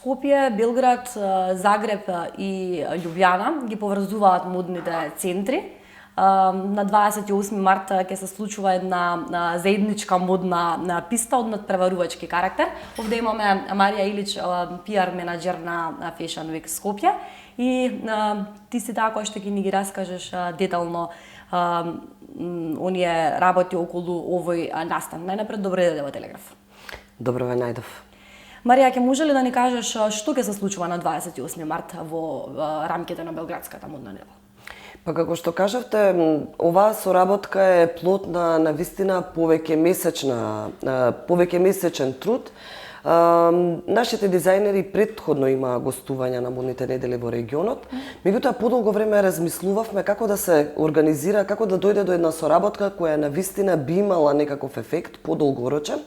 Скопје, Белград, Загреб и Љубљана ги поврзуваат модните центри. На 28 март ќе се случува една заедничка модна писта од надпреварувачки карактер. Овде имаме Марија Илич, пиар менаџер на Fashion Week Скопје, и ти си таа која што ќе ни ги раскажеш детално оние работи околу овој настан. Најнапред, добре дојде во Телеграф. Добро ве најдов. Марија, ќе може ли да ни кажеш што ќе се случува на 28 март во рамките на Белградската модна недела? Па како што кажавте, оваа соработка е плод на вистина повеќе месечен труд. Нашите дизајнери претходно имаа гостувања на модните недели во регионот, меѓутоа подолго време размислувавме како да се организира, како да дојде до една соработка која на вистина би имала некаков ефект подолгорочен.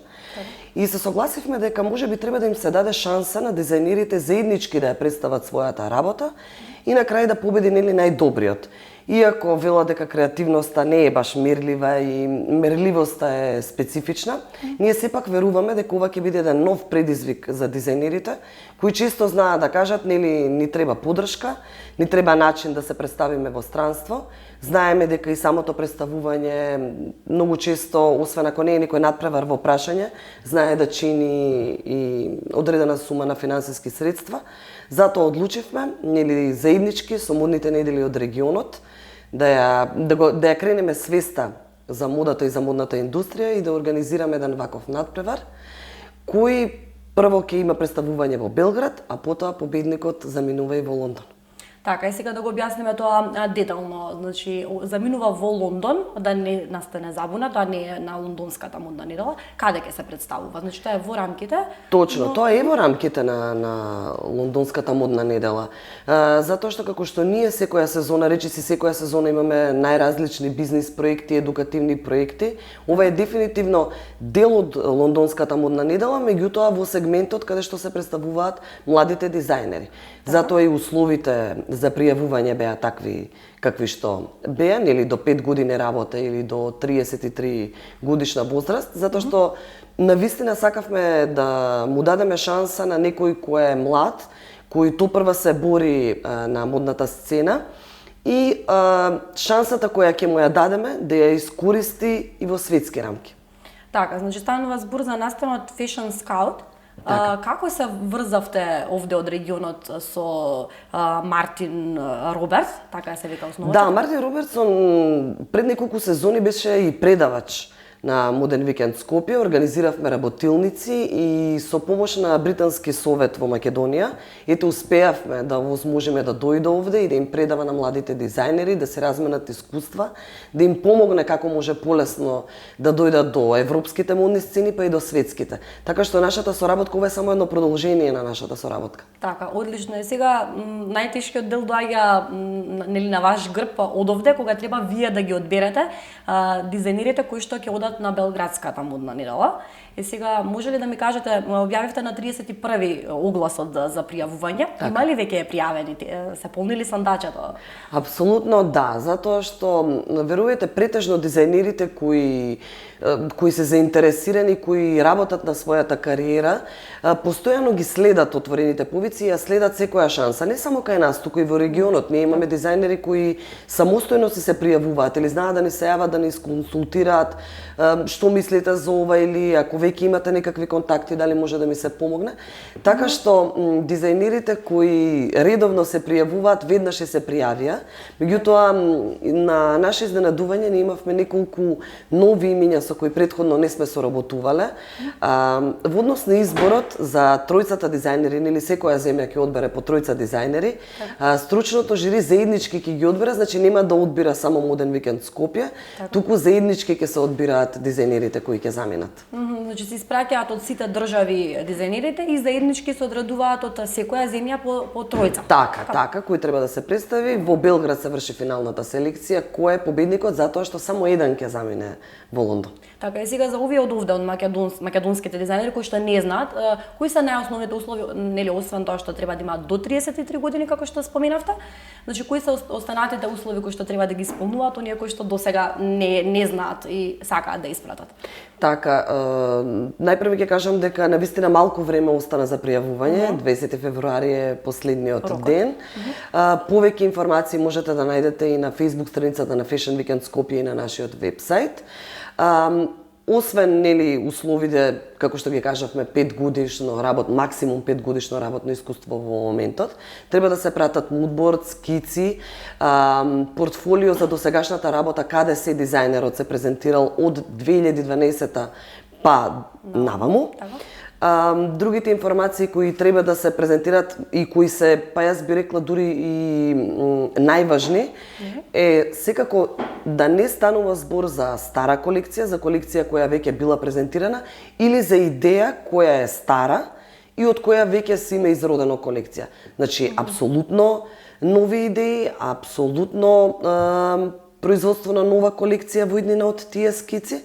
И се согласивме дека можеби треба да им се даде шанса на дизајнерите заеднички да ја представат својата работа и на крај да победи нели најдобриот. Иако вела дека креативноста не е баш мерлива и мерливоста е специфична, ние сепак веруваме дека ова ќе биде еден нов предизвик за дизајнерите, кои често знаат да кажат нели ни треба поддршка, ни треба начин да се представиме во странство. Знаеме дека и самото представување многу често, освен ако не е некој надпревар во прашање, знае да чини и одредена сума на финансиски средства. Затоа одлучивме, нели заеднички со модните недели од регионот, да ја кренеме свеста за модата и за модната индустрија и да организираме еден ваков надпревар, кој прво ќе има представување во Белград, а потоа победникот заминува и во Лондон. Така, и сега да го објасниме тоа детално. Значи, заминува во Лондон, да не настане забуна, тоа не е на лондонската модна недела. Каде ќе се представува? Значи, тоа е во рамките. Точно, тоа е во рамките на лондонската модна недела. Затоа што како што ние секоја сезона, речиси секоја сезона имаме најразлични бизнис проекти, едукативни проекти, ова е дефинитивно дел од лондонската модна недела, меѓутоа во сегментот каде што се представуваат младите дизајнери. Затоа и условите за пријавување беа такви какви што беа, нели до 5 години работа или до 33 годишна возраст, затоа што навистина сакавме да му дадеме шанса на некој кој е млад, кој топрва се бори на модната сцена и шансата која ќе му ја дадеме да ја искористи и во светски рамки. Така, значи станува збор за настанот Fashion Scout. Како се врзавте овде од регионот со Мартин Робертс, така се вика основата? Да, Мартин Робертсон пред неколку сезони беше и предавач на Моден викенд Скопје, организиравме работилници и со помош на Британски совет во Македонија, ете успеавме да возможиме да дојде овде и да им предава на младите дизајнери, да се разменат искуства, да им помогне како може полесно да дојдат до европските модни сцени, па и до светските. Така што нашата соработка ова е само едно продолжение на нашата соработка. Така, одлично е. Сега најтешкиот дел доаѓа нели на ваш грб од овде, кога треба вие да ги одберете дизајнерите кои што ќе одат на Белградската модна недела. И сега може ли да ми кажете, објавивте на 31 огласот за пријавување? Така. Има ли веќе пријавени? Се полнили сандачето? Апсолутно да, затоа што верувате претежно дизајнерите кои се заинтересирани, кои работат на својата кариера, постојано ги следат отворените повици и ја следат секоја шанса, не само кај нас, туку и во регионот. Ние имаме дизајнери кои самостојно се пријавуваат или знаат да ни се јават, да ни консултираат, што мислите за ова или ако веќе имате некакви контакти, дали може да ми се помогне. Така што дизајнерите кои редовно се пријавуваат, веднаш се пријавија. Меѓутоа, на наше изненадување ние имавме неколку нови имиња со кои претходно не сме соработувале. Во однос на изборот за тројцата дизајнери, или секоја земја ќе одбере по тројца дизајнери, стручното жири заеднички ќе ги одбира, значи нема да одбира само Моден викенд Скопје, туку заеднички ќе се одбираат дизајнерите кои ќе заминат. Значи се испраќаат од сите држави дизајнерите и заеднички се одредуваат од секоја земја по тројца. Така, кој треба да се представи. Во Белград се врши финалната селекција, кој е победникот, затоа што само еден ќе замине во Лондон. Така, и сега за овие од овде, од македонските дизајнери кои што не знаат, кои се најосновните услови, нели освен тоа што треба да имаат до 33 години како што споменавте, значи кои се останатите услови кои што треба да ги исполнуваат оние кои што досега не знаат и сакаат да испратат? Така, најпрво ќе кажам дека навистина малку време остана за пријавување. 20 февруари е последниот ден. Повеќе информации можете да најдете и на Facebook страницата на Fashion Weekend Скопје и на нашиот вебсайт. Освен условите, како што ги кажавме, 5 годишно максимум 5 годишно работно искуство во моментот, треба да се пратат мудборд, скици, портфолио за досегашната работа, каде се дизајнерот се презентирал од 2012 па наваму. Другите информации кои треба да се презентираат и кои се, па јас би рекла дури и најважни, е секако да не станува збор за стара колекција, за колекција која веќе била презентирана, или за идеја која е стара и од која веќе си има изродено колекција. Значи, апсолутно нови идеи, апсолутно производство на нова колекција во иднина од тие скици,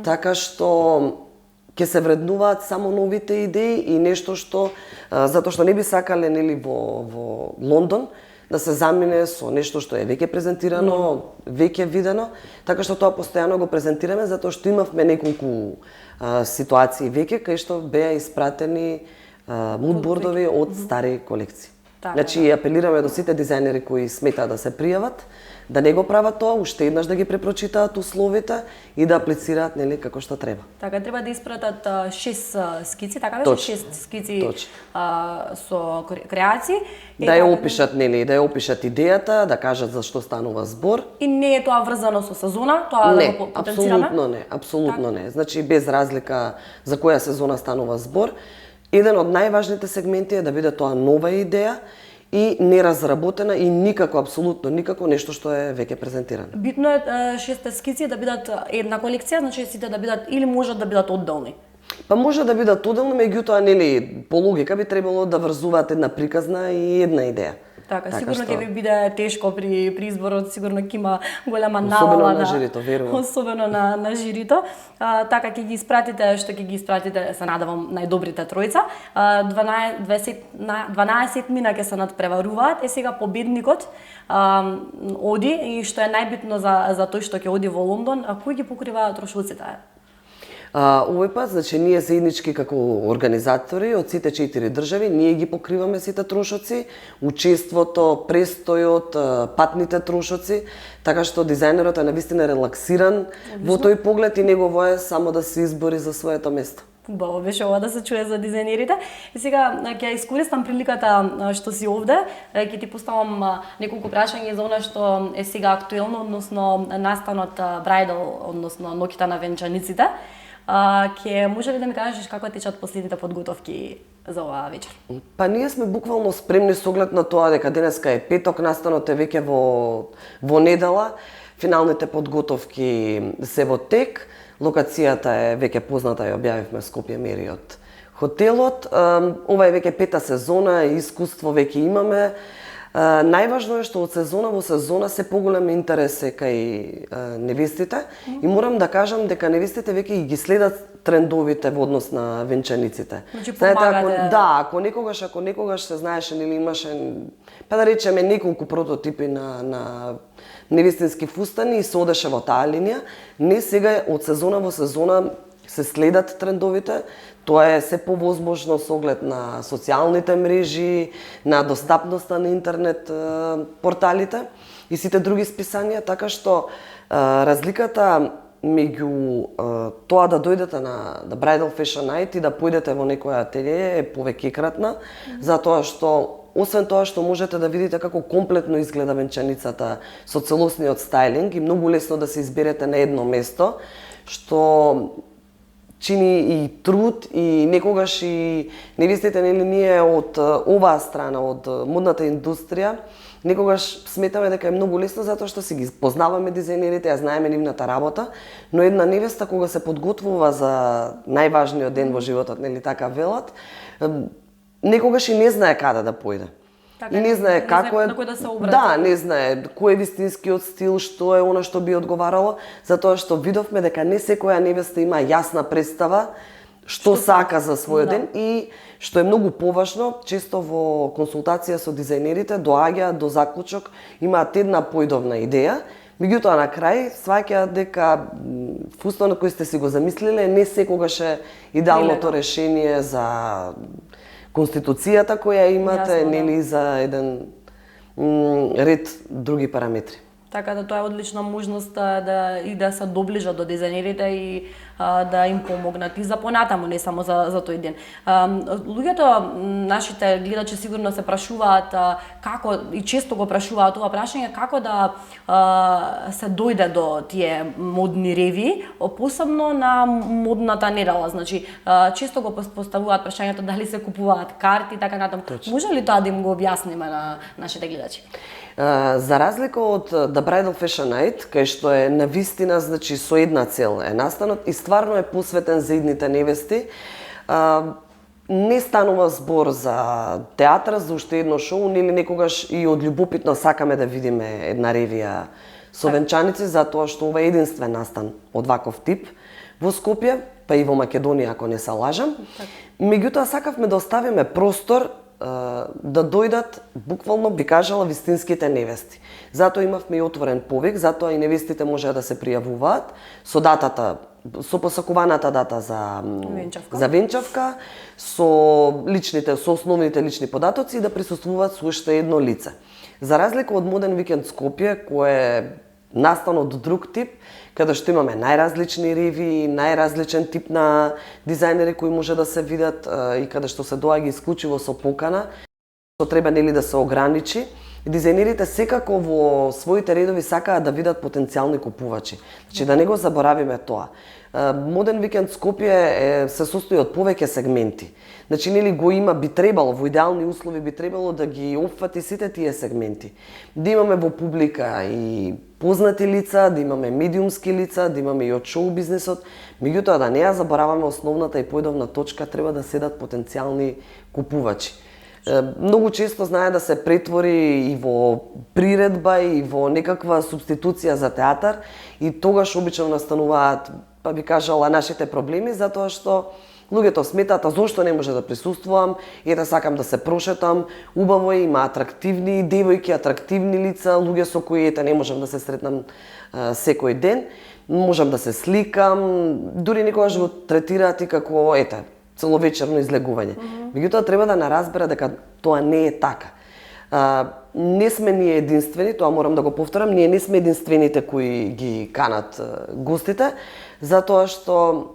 така што ќе се вреднуваат само новите идеи и нешто што, затоа што не би сакале во Лондон да се замине со нешто што е веќе презентирано, веќе видено, така што тоа постојано го презентираме, затоа што имавме неколку ситуации веќе кај што беа испратени мудбордови од стари колекции. Значи, апелираме до сите дизајнери кои сметаат да се пријават, да не го прават тоа, уште еднаш да ги препрочитаат условите и да аплицираат како што треба. Така, треба да испратат 6 скици, така беше 6 скици со креации. Да ја опишат, да ја опишат идејата, да кажат за што станува збор. И не е тоа врзано со сезона, тоа да го потенцираме? Апсолутно не. Значи, без разлика за која сезона станува збор. Еден од најважните сегменти е да биде тоа нова идеја и неразработена и никако, апсолутно никако нешто што е веќе презентирано. Битно е 6 скици да бидат една колекција, значи сите да бидат или можат да бидат одделни. Па може да бидат одделни, меѓутоа по логика би требало да врзуваат една приказна и една идеја. Така сигурно ќе ви биде тешко при изборот, сигурно ќе има голема навала на жирито, верувам. Особено на жирито. Така ќе ги испратите, што ќе ги испратите, се надевам најдобрите тројца. 12 мина ќе се надпреваруваат. Сега победникот оди и што е најбитно за тој што ќе оди во Лондон, кој ги покрива трошоците? Овој пат, значи, ние заеднички како организатори од сите 4 држави, ние ги покриваме сите трошоци, учеството, престојот, патните трошоци, така што дизајнерот е навистина релаксиран во тој поглед и негово е само да се избори за своето место. Убаво беше ова да се чуе за дизајнерите. И сега ќе искористам приликата што си овде, ќе ти поставам неколку прашања за она што е сега актуелно, односно настанот брајдал, односно ноќта на венчаниците. Ке може ли да ми кажеш како течат последните подготовки за оваа вечер? Па ние сме буквално спремни со оглед на тоа дека денеска е петок, настанот е веќе во недела, финалните подготовки се во тек, локацијата е веќе позната, ја објавивме Скопје Мериот хотелот. Ова е веќе пета сезона, искуство веќе имаме. Најважно е што од сезона во сезона се поголем интерес е кај невестите и морам да кажам дека невестите веќе ги следат трендовите во однос на венчаниците. Значи помагате. Ако некогаш се знаеше или имаше, па да речеме, неколку прототипи на невестински фустани и се одеше во таа линија, не сега од сезона во сезона се следат трендовите. Тоа е се повозможно со оглед на социјалните мрежи, на достапноста на интернет порталите и сите други списанија, така што разликата меѓу тоа да дојдете на Bridal Fashion Night и да појдете во некоја ателие е повеќекратна, затоа што освен тоа што можете да видите како комплетно изгледа венчаницата со целосниот стајлинг и многу лесно да се изберете на едно место, што чини и труд и некогаш и невестите, ние од оваа страна, од модната индустрија, некогаш сметаме дека е многу лесно затоа што си ги познаваме дизајнерите, ја знаеме нивната работа, но една невеста кога се подготвува за најважниот ден во животот, така велат, некогаш и не знае каде да појде. Така, и не знае како е, да се обрати. Да, не знае кој е вистинскиот стил, што е она што би одговарало, затоа што видовме дека не секоја невеста има јасна представа што сака за својот ден и што е многу поважно, често во консултација со дизајнерите доаѓаат до заклучок, имаат една поидовна идеја, Меѓутоа на крај сваќаат дека фустанот кој сте си го замислиле не секогаш е идеалното решение за конституцијата која имате, Јасно, нели за еден ред други параметри. Така да тоа е одлична можност да се доближат до дизајнерите и да им помогнат и за понатаму, не само за тој ден. Луѓето, нашите гледачи сигурно се прашуваат како и често го прашуваат ова прашање како да се дојде до тие модни реви, посебно на модната недела. Значи често го поставуваат прашањето дали се купуваат карти и така натаму. Може ли тоа да им го објасниме на нашите гледачи? За разлика од The Bridal Fashion Night, кај што е навистина, значи со една цел е настанот и стварно е посветен за идните невести, не станува збор за театар, за уште едно шоу, нели некогаш и од љубопитно сакаме да видиме една ревија со венчаници, затоа што ова е единствен настан од ваков тип во Скопје, па и во Македонија, ако не се лажам. Меѓутоа сакавме да оставиме простор да дојдат, буквално би кажала, вистинските невести. Затоа имавме и отворен повик, затоа и невестите може да се пријавуваат со датата, со посакуваната дата за венчавка, со основните лични податоци и да присуствуваат со уште едно лице. За разлика од Моден викенд Скопје, кој е настан од друг тип, каде што имаме најразлични реви, најразличен тип на дизајнери кои може да се видат и каде што се доаѓа исклучиво со покана, што треба нели да се ограничи. Дизајнерите секако во своите редови сакаат да видат потенцијални купувачи. Значи да не го заборавиме тоа. Моден викенд Скопје се состои од повеќе сегменти. Значи нели го има, би требало во идеални услови би требало да ги опфати сите тие сегменти. Да имаме во публика и познати лица, да имаме медиумски лица, да имаме и од шоу бизнисот, меѓутоа да не ја забораваме основната и појдовна точка, треба да седат потенцијални купувачи. Многу често знае да се претвори и во приредба и во некаква субституција за театар и тогаш обично настануваат, па би кажала, нашите проблеми, затоа што луѓето сметаат, зошто не може да присуствувам, да сакам да се прошетам, убаво е, има атрактивни девојки, атрактивни лица, луѓе со кои не можам да се сретнам секој ден, можам да се сликам, дури некогаш го третираат и како целовечерно излегување. Меѓутоа треба да наразбера дека тоа не е така. Не сме ние единствени, тоа морам да го повторам, ние не сме единствените кои ги канат гостите, затоа што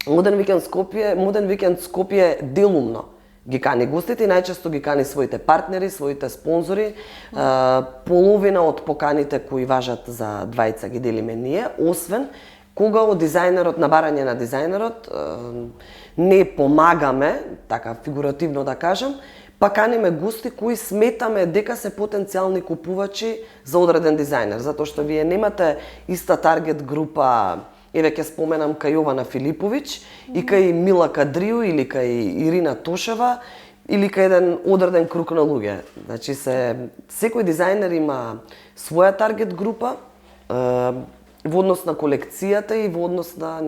Моден викенд Скопје делумно ги кани гостите и најчесто ги кани своите партнери, своите спонзори. Половина од поканите кои важат за двајца ги делиме ние, освен кога од дизајнерот, на барање на дизајнерот, не помагаме, така фигуративно да кажам, па каниме гости кои сметаме дека се потенцијални купувачи за одреден дизајнер, затоа што вие немате иста таргет група. Еве ќе споменам кај Јована Филиповиќ и кај Мила Кадрију или кај Ирина Тошева или кај еден одреден круг на луѓе. Значи секој дизајнер има своја таргет група во однос на колекцијата и во однос на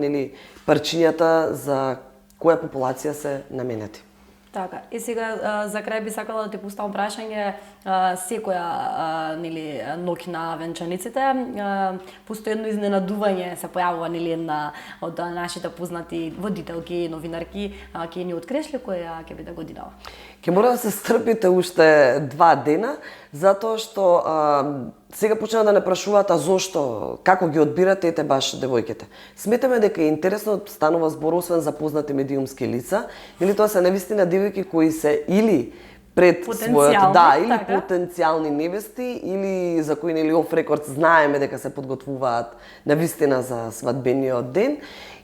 парчињата за која популација се наменети. Така, и сега за крај би сакала да ти поставам прашање, секоја ноќ на венчаниците постои едно изненадување се појавува од нашите познати водителки, новинарки, ќе ни откреш ли која ќе биде годинава? Ќе мора да се стрпите уште 2 дена, затоа што сега почнаа да не прашуваат зошто, како ги одбирате ете баш девојките. Сметаме дека е интересно, станува збор освен за познати медиумски лица, или тоа се навистина девојки кои се или пред својот, или потенцијални невести, или за кои оф рекорд знаеме дека се подготвуваат навистина за свадбениот ден,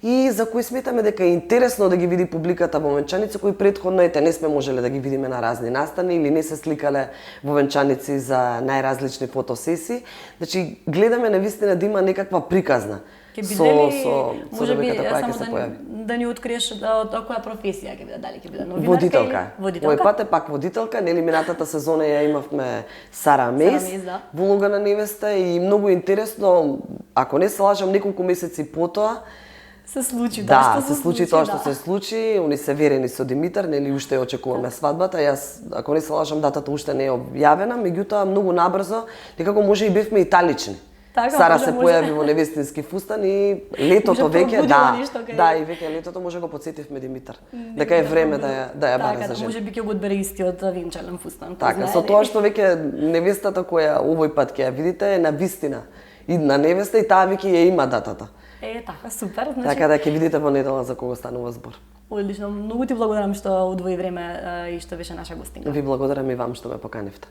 и за кои сметаме дека е интересно да ги види публиката во венчаници кои претходно не сме можеле да ги видиме на разни настани или не се сликале во венчаници за најразлични фотосесии. Значи гледаме навистина да има некаква приказна. Ќе биде ли, може би, само да ни откриеш од која професија ќе биде, дали ќе биде новинарка водителка. Водителка? Овој пат е пак водителка, минатата сезона ја имавме Сара Мес во улога на невеста и многу интересно, ако не се лажам, неколку месеци потоа се случи тоа што се случи, они се верени со Димитар, уште очекуваме свадбата. Јас, ако не се лажам, датата уште не е објавена, меѓутоа многу набрзо, некако може и бевме италични. Така, Сара може, се може. појави во невестински фустан и летото Може веќе, пробудила да, нешто кај- да, и веќе летото може го подсетивме Димитар. Дека е време да ја баре Така, за да, жена. може би ќе го одбере истиот венчален фустан. Така, со тоа што веќе невестата која овој пат ќе ја видите е на вистина идна невеста и таа веќе ја има датата. Така, супер. Значи, Така да ќе видите во недела за кого станува збор. одлично. Многу ти благодарам што одвои време и што беше наша гостинка. Ви благодарам и вам што ме поканивте.